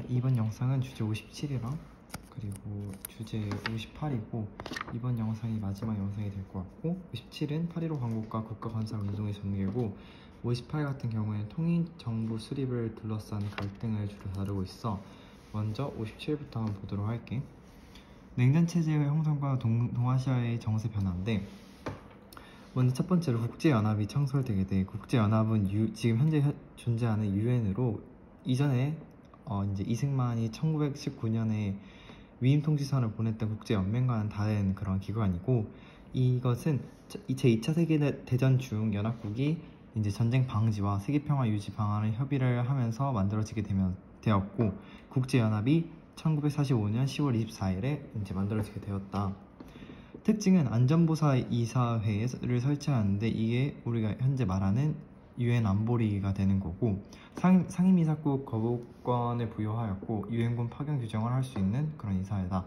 이번 영상은 주제 57이랑 그리고 주제 58이고 이번 영상이 마지막 영상이 될 것 같고 57은 8.15 광복과 국가건설운동의 전개고 58 같은 경우에는 통일정부 수립을 둘러싼 갈등을 주로 다루고 있어. 먼저 57부터 한번 보도록 할게. 냉전체제의 형성과 동아시아의 정세 변화인데, 먼저 첫 번째로 국제연합이 창설되게 돼. 국제연합은 지금 현재 존재하는 유엔으로 이전에 이제 이승만이 1919년에 위임 통지선을 보냈던 국제연맹과는 다른 그런 기관이고, 이것은 제2차 세계대전 중 연합국이 이제 전쟁 방지와 세계 평화 유지 방안을 협의를 하면서 만들어지게 되었고, 국제연합이 1945년 10월 24일에 이제 만들어지게 되었다. 특징은 안전보사 이사회를 설치하는데, 이게 우리가 현재 말하는 유엔 안보리가 되는 거고, 상임이사국 거부권을 부여하였고 유엔군 파견 규정을 할 수 있는 그런 이사회다.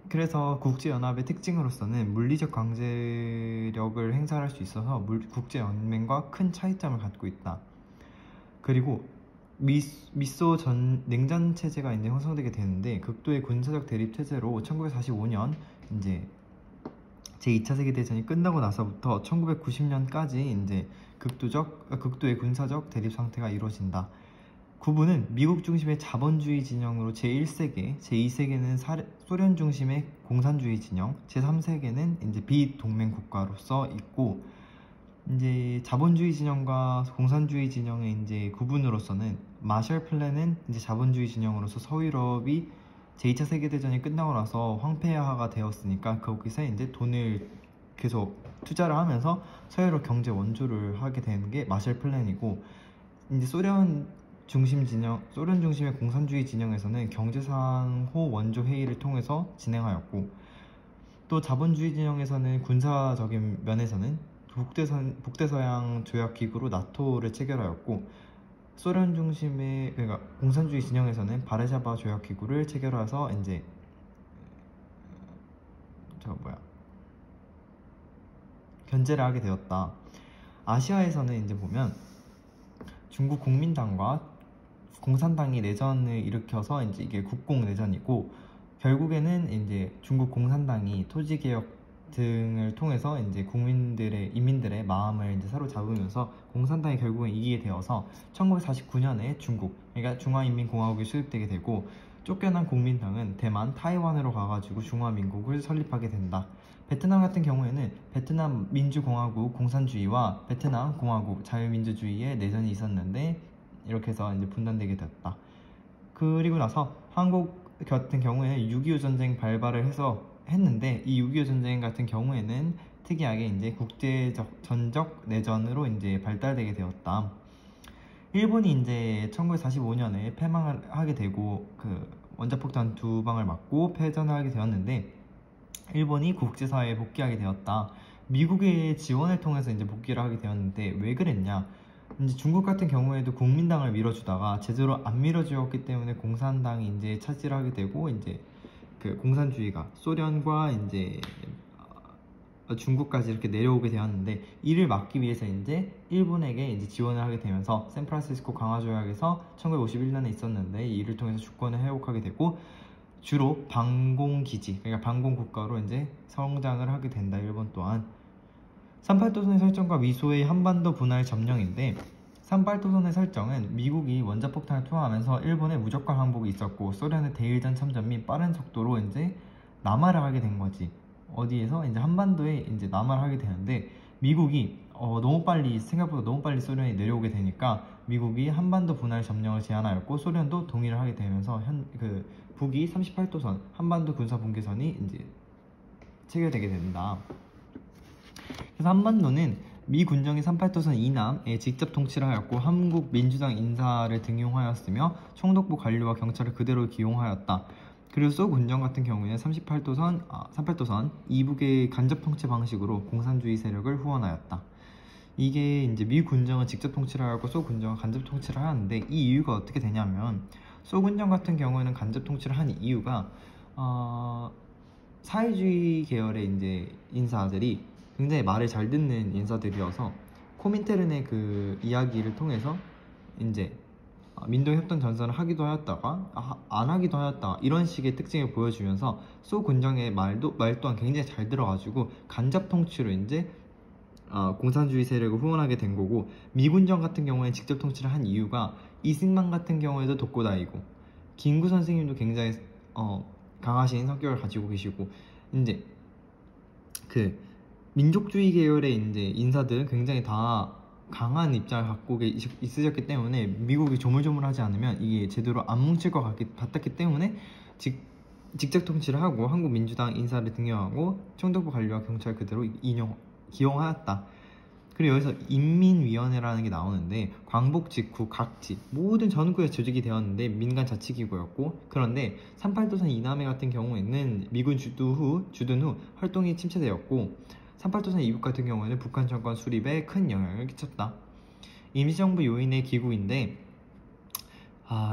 그래서 국제연합의 특징으로서는 물리적 강제력을 행사할 수 있어서 국제연맹과 큰 차이점을 갖고 있다. 그리고 미소 냉전 체제가 이제 형성되게 되는데, 극도의 군사적 대립 체제로 1945년 이제 제2차 세계대전이 끝나고 나서부터 1990년까지 이제 극도의 군사적 대립 상태가 이루어진다. 구분은 미국 중심의 자본주의 진영으로 제1세계, 제2세계는 소련 중심의 공산주의 진영, 제3세계는 이제 비동맹 국가로서 있고, 이제 자본주의 진영과 공산주의 진영의 이제 구분으로서는 마셜 플랜은 이제 자본주의 진영으로서 서유럽이 제2차 세계대전이 끝나고 나서 황폐화가 되었으니까 거기서 이제 돈을 계속 투자를 하면서 서유럽 경제 원조를 하게 되는 게 마셜 플랜이고, 이제 소련 중심의 공산주의 진영에서는 경제상호 원조 회의를 통해서 진행하였고, 또 자본주의 진영에서는 군사적인 면에서는 북대서양 조약기구로 나토를 체결하였고, 소련 중심의 그러니까 공산주의 진영에서는 바르샤바 조약기구를 체결해서 이제 견제를 하게 되었다. 아시아에서는 이제 보면 중국 국민당과 공산당이 내전을 일으켜서 이제 이게 국공 내전이고, 결국에는 이제 중국 공산당이 토지개혁 등을 통해서 이제 이민들의 마음을 이제 사로잡으면서 공산당이 결국은 이기게 되어서 1949년에 그러니까 중화인민공화국이 수립되게 되고, 쫓겨난 국민당은 대만, 타이완으로 가가지고 중화민국을 설립하게 된다. 베트남 같은 경우에는 베트남 민주공화국 공산주의와 베트남 공화국 자유민주주의의 내전이 있었는데, 이렇게 해서 이제 분단되게 됐다. 그리고 나서 한국 같은 경우에는 6.25 전쟁 발발을 했는데, 이 6.25 전쟁 같은 경우에는 특이하게 이제 국제적 전적 내전으로 이제 발달되게 되었다. 일본이 이제 1945년에 패망을 하게 되고 원자폭탄 2방을 맞고 패전을 하게 되었는데, 일본이 국제사회에 복귀하게 되었다. 미국의 지원을 통해서 이제 복귀를 하게 되었는데, 왜 그랬냐? 이제 중국 같은 경우에도 국민당을 밀어주다가 제대로 안 밀어주었기 때문에 공산당이 이제 차지를 하게 되고, 이제 공산주의가 소련과 이제 중국까지 이렇게 내려오게 되었는데, 이를 막기 위해서 이제 일본에게 이제 지원을 하게 되면서 샌프란시스코 강화조약에서 1951년에 있었는데, 이를 통해서 주권을 회복하게 되고, 주로 방공기지, 그러니까 방공국가로 이제 성장을 하게 된다. 일본 또한 38도선의 설정과 미소의 한반도 분할 점령인데, 38도선의 설정은 미국이 원자폭탄을 투하하면서 일본의 무조건 항복이 있었고, 소련의 대일전 참전 및 빠른 속도로 이제 남하를 하게 된 거지. 어디에서 이제 한반도에 이제 남하를 하게 되는데, 미국이 생각보다 너무 빨리 소련이 내려오게 되니까 미국이 한반도 분할 점령을 제안하였고, 소련도 동의를 하게 되면서 북위 38도선 한반도 군사 분계선이 이제 체결되게 된다. 그래서 한반도는 미 군정이 38도선 이남에 직접 통치를 하였고, 한국 민주당 인사를 등용하였으며 총독부 관료와 경찰을 그대로 기용하였다. 그리고 소 군정 같은 경우에는 38도선 이북의 간접 통치 방식으로 공산주의 세력을 후원하였다. 이게 이제 미 군정은 직접 통치를 하고 소 군정은 간접 통치를 하는데, 이 이유가 어떻게 되냐면, 소 군정 같은 경우에는 간접 통치를 한 이유가 사회주의 계열의 이제 인사들이 굉장히 말을 잘 듣는 인사들이어서, 코민테른의 그 이야기를 통해서 이제 민동협동 전선을 하기도 하였다가 안 하기도 하였다 이런 식의 특징을 보여주면서 소군정의 말 또한 굉장히 잘 들어가지고 간접 통치로 이제 공산주의 세력을 후원하게 된 거고, 미군정 같은 경우에 직접 통치를 한 이유가 이승만 같은 경우에도 독고다이고 김구 선생님도 굉장히 강하신 성격을 가지고 계시고, 이제 그 민족주의 계열의 이제 인사들은 굉장히 다 강한 입장을 갖고 있으셨기 때문에 미국이 조물조물하지 않으면 이게 제대로 안 뭉칠 것 같았기 때문에 직접 통치를 하고 한국 민주당 인사를 등용하고 청독부 관료와 경찰 그대로 기용하였다. 그리고 여기서 인민위원회라는 게 나오는데, 광복 직후 각지 모든 전국에 조직이 되었는데 민간 자치기구였고, 그런데 38도선 이남해 같은 경우에는 미군 주둔 후 활동이 침체되었고, 38도선 이북 같은 경우에는 북한 정권 수립에 큰 영향을 끼쳤다. 임시정부 요인의 기구인데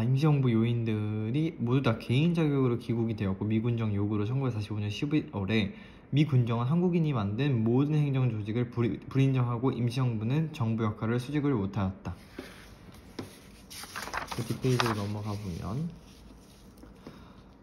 임시정부 요인들이 모두 다 개인 자격으로 기국이 되었고, 미군정 요구로 1945년 11월에 미 군정은 한국인이 만든 모든 행정 조직을 불인정하고 임시정부는 정부 역할을 수직을 못하였다. 그 뒷페이지로 넘어가 보면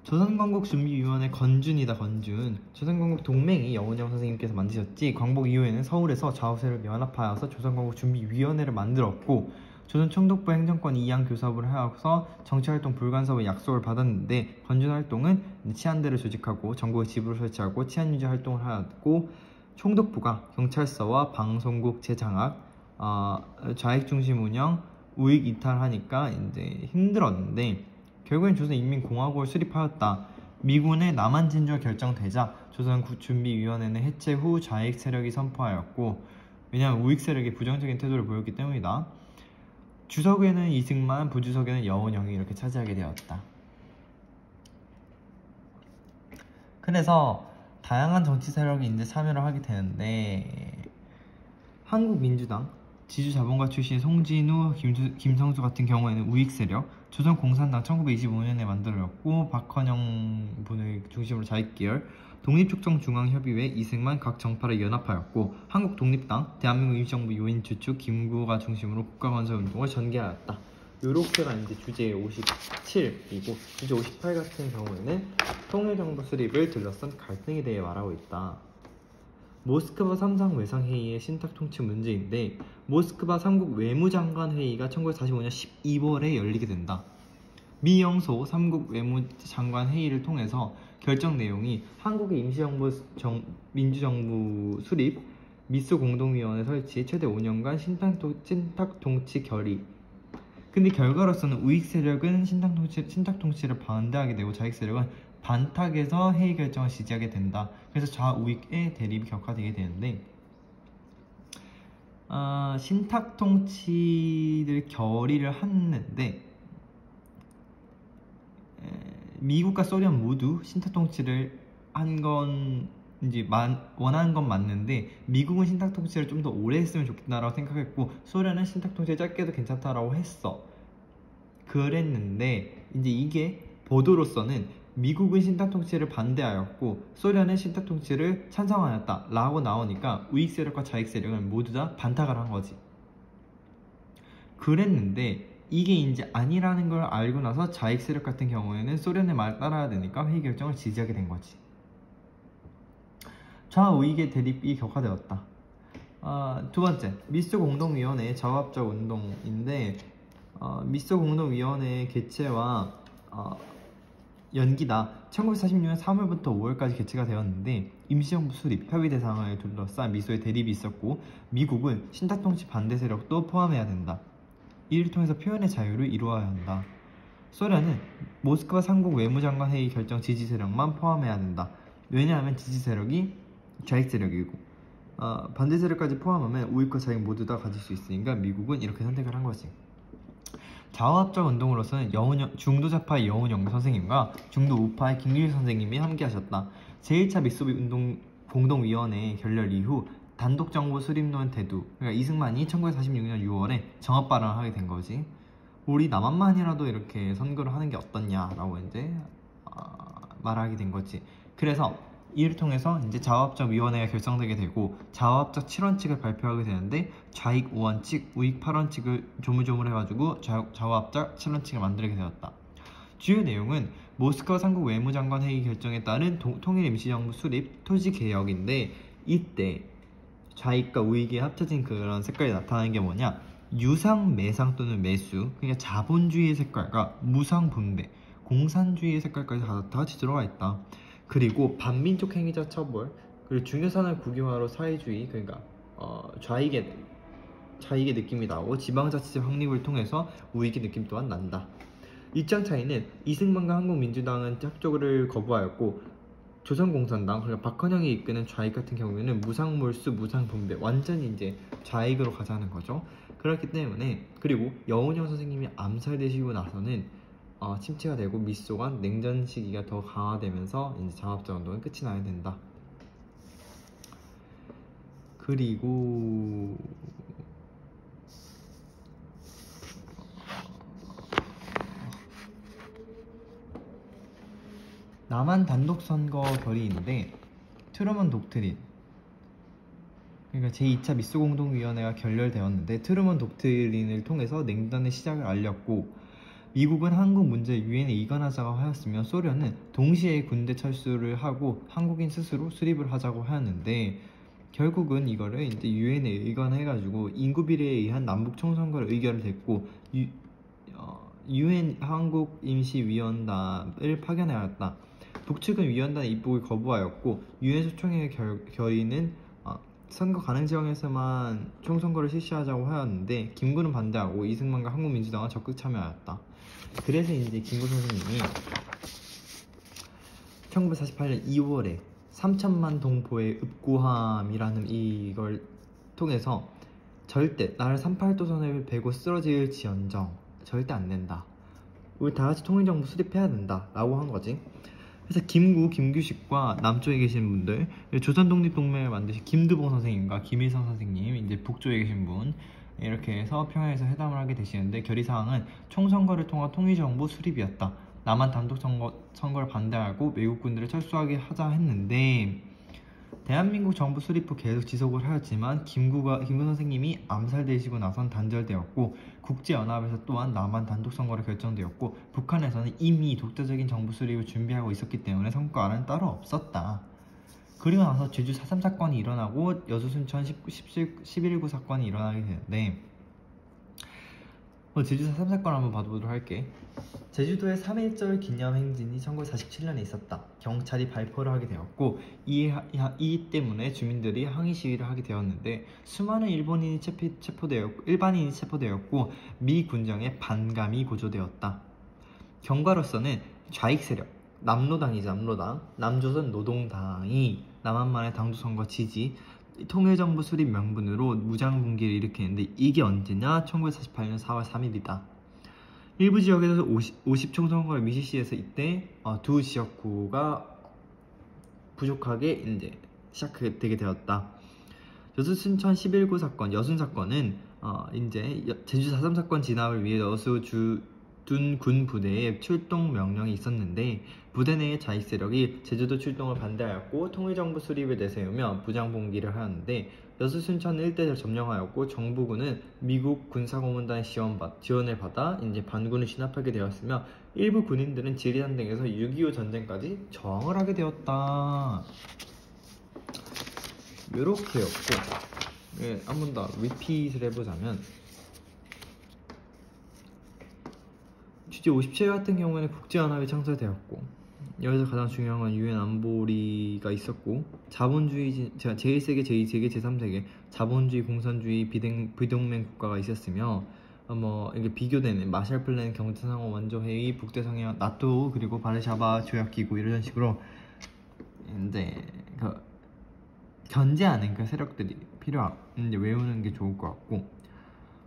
조선건국준비위원회 건준. 조선건국 동맹이 여운형 선생님께서 만드셨지, 광복 이후에는 서울에서 좌우세를 연합하여서 조선건국준비위원회를 만들었고, 조선총독부 행정권 이양교섭을 하여서 정치활동 불간섭의 약속을 받았는데, 건준활동은 치안대를 조직하고 전국에 지부를 설치하고 치안유지 활동을 하였고, 총독부가 경찰서와 방송국 재장악, 좌익중심 운영, 우익 이탈하니까 이제 힘들었는데 결국엔 조선인민공화국을 수립하였다. 미군의 남한 진주가 결정되자 조선준비위원회는 해체 후 좌익 세력이 선포하였고, 왜냐하면 우익 세력이 부정적인 태도를 보였기 때문이다. 주석에는 이승만, 부주석에는 여운형이 이렇게 차지하게 되었다. 그래서 다양한 정치 세력이 이제 참여를 하게 되는데, 한국민주당, 지주자본가 출신 송진우, 김성수 같은 경우에는 우익 세력, 조선공산당 1925년에 만들어졌고, 박헌영 분을 중심으로 좌익계열, 독립촉정중앙협의회, 이승만 각 정파를 연합하였고, 한국독립당, 대한민국 임시정부 요인 주축 김구가 중심으로 국가건설운동을 전개하였다. 요렇게가 이제 주제 57이고, 주제 58 같은 경우에는 통일정부 수립을 둘러싼 갈등에 대해 말하고 있다. 모스크바 3상 외상회의의 신탁통치 문제인데, 모스크바 3국 외무장관 회의가 1945년 12월에 열리게 된다. 미영소 3국 외무장관 회의를 통해서 결정 내용이 한국의 임시정부 민주정부 수립, 미소 공동위원회 설치, 최대 5년간 신탁통치 결의. 근데 결과로서는 우익 세력은 신탁통치를 반대하게 되고, 좌익 세력은 반탁에서 회의 결정을 지지하게 된다. 그래서 좌우익의 대립이 격화되게 되는데, 신탁통치를 결의를 했는데, 미국과 소련 모두 신탁통치를 한 건 이제 원하는 건 맞는데, 미국은 신탁통치를 좀 더 오래 했으면 좋겠다라고 생각했고, 소련은 신탁통치를 짧게 해도 괜찮다라고 했어. 그랬는데 이제 이게 보도로서는 미국은 신탁통치를 반대하였고 소련은 신탁통치를 찬성하였다 라고 나오니까 우익 세력과 좌익 세력은 모두 다 반탁을 한 거지. 그랬는데 이게 이제 아니라는 걸 알고 나서 좌익 세력 같은 경우에는 소련의 말 따라야 되니까 회의 결정을 지지하게 된 거지. 좌우익의 대립이 격화되었다. 두 번째, 미소 공동위원회 자화합작 운동인데, 미소 공동위원회 개최와 연기다. 1946년 3월부터 5월까지 개최가 되었는데, 임시정부 수립, 협의 대상을 둘러싼 미소의 대립이 있었고, 미국은 신탁통치 반대 세력도 포함해야 된다. 이를 통해서 표현의 자유를 이루어야 한다. 소련은 모스크바 3국 외무장관 회의 결정 지지 세력만 포함해야 된다. 왜냐하면 지지 세력이 좌익 세력이고 반대 세력까지 포함하면 우익과 좌익 모두 다 가질 수 있으니까 미국은 이렇게 선택을 한 거지. 좌우합작 운동으로서는 중도좌파의 여운형 선생님과 중도우파의 김규일 선생님이 함께하셨다. 제1차 미소비 운동 공동위원회 결렬 이후 단독정부 수립론 대두, 그러니까 이승만이 1946년 6월에 정합 발언을 하게 된 거지. 우리 남한만이라도 이렇게 선거를 하는 게 어떻냐라고 이제 말하게 된 거지. 그래서 이를 통해서 이제 자화합작 위원회가 결성되게 되고 자화합작 7원칙을 발표하게 되는데 좌익 5원칙, 우익 8원칙을 조물조물해가지고 자화합작 7원칙을 만들게 되었다. 주요 내용은 모스크바 삼국 외무장관 회의 결정에 따른 통일 임시정부 수립, 토지 개혁인데 이때 좌익과 우익이 합쳐진 그런 색깔이 나타나는 게 뭐냐? 유상, 매상 또는 매수, 그러니까 자본주의의 색깔과 무상 분배, 공산주의의 색깔까지 다 같이 들어가 있다. 그리고 반민족 행위자 처벌, 그리고 중요산업 국유화로 사회주의, 그러니까 좌익의 느낌이 나오고 지방자치제 확립을 통해서 우익의 느낌 또한 난다. 입장 차이는 이승만과 한국민주당은 협조를 거부하였고 조선공산당, 그러니까 박헌영이 이끄는 좌익 같은 경우에는 무상몰수, 무상분배, 완전히 이제 좌익으로 가자는 거죠. 그렇기 때문에 그리고 여운형 선생님이 암살되시고 나서는 침체가 되고 미소간 냉전 시기가 더 강화되면서 이제 자화합작 운동은 끝이 나야 된다. 그리고 남한 단독 선거 결의인데 트루먼 독트린, 그러니까 제2차 미소공동위원회가 결렬되었는데 트루먼 독트린을 통해서 냉전의 시작을 알렸고 미국은 한국 문제에 유엔에 이관하자고 하였으며 소련은 동시에 군대 철수를 하고 한국인 스스로 수립을 하자고 하였는데 결국은 이거를 이제 유엔에 의관해가지고 인구 비례에 의한 남북 총선거를 의결됐고 유엔 한국 임시위원단을 파견하였다. 북측은 위원단의 입국을 거부하였고 유엔 소총의 결의는 선거 가능 지역에서만 총선거를 실시하자고 하였는데 김구는 반대하고 이승만과 한국민주당은 적극 참여하였다. 그래서 이제 김구 선생님이 1948년 2월에 3천만 동포의 읍고함이라는 이걸 통해서 절대 나를 38도선을 베고 쓰러질지언정 절대 안 된다. 우리 다 같이 통일정부 수립해야 된다 라고 한 거지. 그래서 김규식과 남쪽에 계신 분들, 조선독립동맹을 만드신 김두봉 선생님과 김일성 선생님, 이제 북쪽에 계신 분, 이렇게 해서 평양에서 회담을 하게 되시는데 결의사항은 총선거를 통한 통일정부 수립이었다. 남한 단독 선거를 반대하고 외국 군대를 철수하게 하자 했는데 대한민국 정부 수립 후 계속 지속을 하였지만 김구 선생님이 암살되시고 나선 단절되었고 국제연합에서 또한 남한 단독 선거를 결정되었고 북한에서는 이미 독자적인 정부 수립을 준비하고 있었기 때문에 성과는 따로 없었다. 그리고 나서 제주 4.3 사건이 일어나고 여수 순천 11.9 사건이 일어나게 되는데 제주 4.3 사건 한번 봐보도록 할게. 제주도의 3.1절 기념 행진이 1947년에 있었다. 경찰이 발포를 하게 되었고 이 때문에 주민들이 항의 시위를 하게 되었는데 수많은 일반인이 체포되었고 미 군정의 반감이 고조되었다. 경과로서는 좌익 세력 남로당이죠. 남조선 노동당이 남한만의 당도선거 지지 통일정부 수립 명분으로 무장분기를 일으키는데 이게 언제냐? 1948년 4월 3일이다. 일부 지역에서 50총선거를 미실시해서 이때 두 지역구가 부족하게 이제 시작되게 되었다. 여수 순천 11구 사건, 여순 사건은 이제 제주 4.3 사건 진압을 위해 여수 둔 군 부대에 출동 명령이 있었는데 부대 내의 좌익 세력이 제주도 출동을 반대하였고 통일정부 수립을 내세우며 무장봉기를 하였는데 여수 순천 일대를 점령하였고 정부군은 미국 군사고문단의 지원을 받아 이제 반군을 진압하게 되었으며 일부 군인들은 지리산 등에서 6.25 전쟁까지 저항을 하게 되었다. 이렇게였고 한 번 더 리핏을 해보자면 주제 57 같은 경우에는 국제연합이 창설되었고 여기서 가장 중요한 건 유엔 안보리가 있었고 자본주의 제1세계, 제2세계, 제3세계 자본주의, 공산주의, 비동맹 국가가 있었으며 이게 비교되는 마샬 플랜, 경제상호 원조회의, 북대서양, 나토 그리고 바르샤바 조약기구 이런 식으로 이제 견제하는 그 세력들이 이제 외우는 게 좋을 것 같고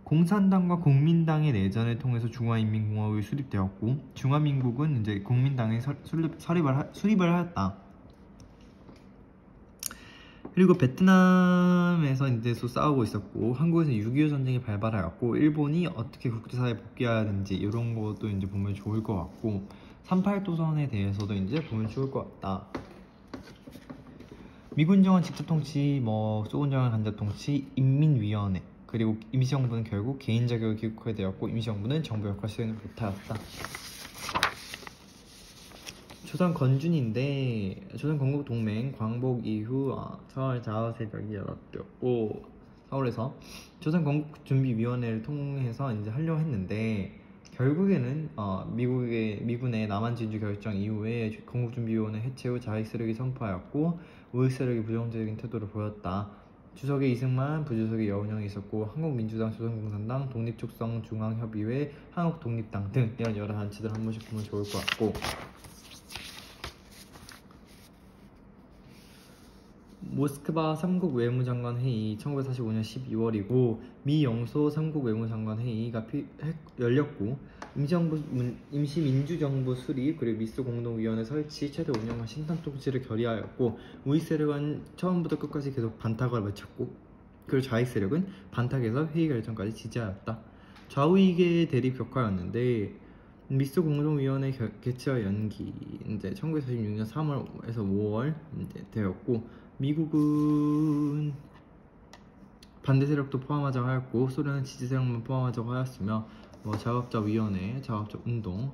공산당과 국민당의 내전을 통해서 중화인민공화국이 수립되었고 중화민국은 이제 국민당이 수립을 하였다. 그리고 베트남에서 이제 또 싸우고 있었고 한국에서 6.25 전쟁이 발발하였고 일본이 어떻게 국제사회에 복귀해야 되는지 이런 것도 이제 보면 좋을 것 같고 38도선에 대해서도 이제 보면 좋을 것 같다. 미군정은 직접 통치, 소군정은 간접 통치, 인민위원회, 그리고 임시정부는 결국 개인 자격을 기록하게 되었고 임시정부는 정부 역할 수행을 못하였다. 조선 건준인데 조선 건국 동맹 광복 이후 서울 자화 세력이 연합되었고 서울에서 조선 건국 준비위원회를 통해서 이제 하려고 했는데 결국에는 미군의 남한 진주 결정 이후에 건국준비위원회 해체 후 좌익 세력이 선포하였고 우익 세력이 부정적인 태도를 보였다. 주석에 이승만, 부주석에 여운형이 있었고 한국민주당, 조선공산당, 독립축성중앙협의회, 한국독립당 등 이런 여러 단체들 한 번씩 보면 좋을 것 같고 모스크바 3국 외무장관 회의 1945년 12월이고 미 영소 3국 외무장관 회의가 열렸고 임시민주정부 수립 그리고 미스 공동위원회 설치 최대 5년간 신탄 통치를 결의하였고 우익 세력은 처음부터 끝까지 계속 반탁을 외쳤고 그리고 좌익 세력은 반탁에서 회의 결정까지 지지하였다. 좌우익의 대립 격화였는데 미스 공동위원회 개최와 연기 이제 1946년 3월에서 5월 이제 되었고 미국은 반대 세력도 포함하자고 하였고 소련은 지지 세력만 포함하자고 하였으며 자업자위원회, 자업자운동,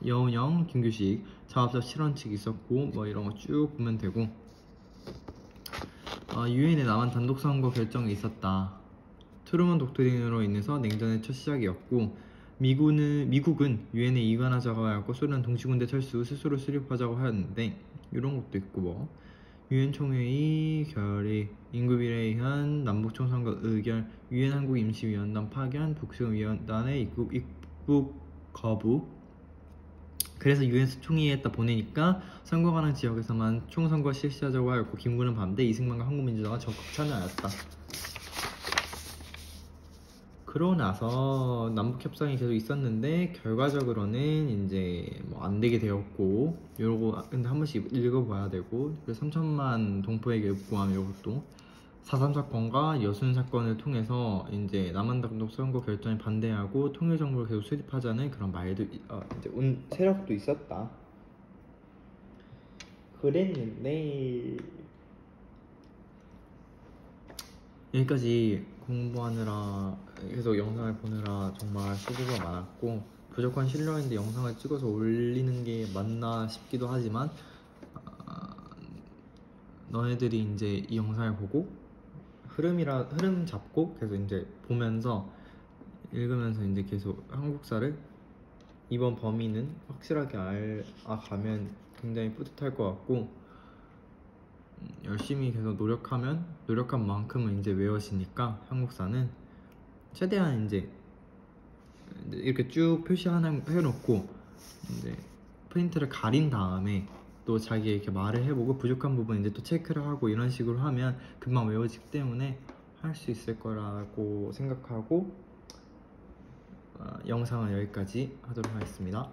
여운형, 김규식, 자업자 실언 측 있었고 이런 거 쭉 보면 되고 유엔의 남한 단독 선거 결정이 있었다. 트루먼 독트린으로 인해서 냉전의 첫 시작이었고 미국은 유엔에 이관하자고 하였고 소련은 동시군대 철수 후 스스로 수립하자고 하였는데 이런 것도 있고 유엔 총회의 결의, 인구비례의안, 남북총선거 의결, 유엔 한국임시위원단 파견, 북수위원단의 입국 거부. 그래서 유엔 총회에다 보내니까 선거 가능 지역에서만 총선거 실시하자고 하였고 김구는 반대, 이승만과 한국민주당은 적극 참여하였다. 그러고 나서 남북협상이 계속 있었는데 결과적으로는 이제 안 되게 되었고 요거 근데 한 번씩 읽어봐야 되고 그래서 3천만 동포에게 요구한 요것도 4.3 사건과 여순 사건을 통해서 이제 남한 단독 선거 결정에 반대하고 통일정부를 계속 수립하자는 그런 말도 이제 세력도 있었다. 그랬는데 여기까지 공부하느라 계속 영상을 보느라 정말 수고가 많았고 부족한 실력인데 영상을 찍어서 올리는 게 맞나 싶기도 하지만 너네들이 이제 이 영상을 보고 흐름 잡고 계속 이제 보면서 읽으면서 이제 계속 한국사를 이번 범위는 확실하게 알아가면 굉장히 뿌듯할 것 같고 열심히 계속 노력한 만큼은 이제 외워지니까 한국사는 최대한 이제 이렇게 쭉 표시 하나 해놓고 이제 프린트를 가린 다음에 또 자기 이렇게 말을 해보고 부족한 부분 이제 또 체크를 하고 이런 식으로 하면 금방 외워지기 때문에 할 수 있을 거라고 생각하고 영상은 여기까지 하도록 하겠습니다.